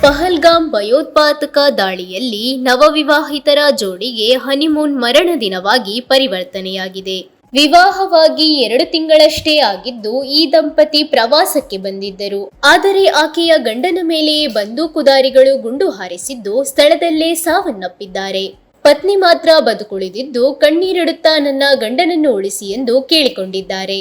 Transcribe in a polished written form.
ಪಹಲ್ಗಾಮ್ ಭಯೋತ್ಪಾದಕ ದಾಳಿಯಲ್ಲಿ ನವವಿವಾಹಿತರ ಜೋಡಿಗೆ ಹನಿಮೂನ್ ಮರಣ ದಿನವಾಗಿ ಪರಿವರ್ತನೆಯಾಗಿದೆ. ವಿವಾಹವಾಗಿ 2 ತಿಂಗಳಷ್ಟೇ ಆಗಿದ್ದು ಈ ದಂಪತಿ ಪ್ರವಾಸಕ್ಕೆ ಬಂದಿದ್ದರು. ಆದರೆ ಆಕೆಯ ಗಂಡನ ಮೇಲೆಯೇ ಬಂದೂಕುದಾರಿಗಳು ಗುಂಡು ಹಾರಿಸಿದ್ದು ಸ್ಥಳದಲ್ಲೇ ಸಾವನ್ನಪ್ಪಿದ್ದಾರೆ. ಪತ್ನಿ ಮಾತ್ರ ಬದುಕುಳಿದಿದ್ದು ಕಣ್ಣೀರಿಡುತ್ತಾ ನನ್ನ ಗಂಡನನ್ನು ಉಳಿಸಿ ಎಂದು ಕೇಳಿಕೊಂಡಿದ್ದಾರೆ.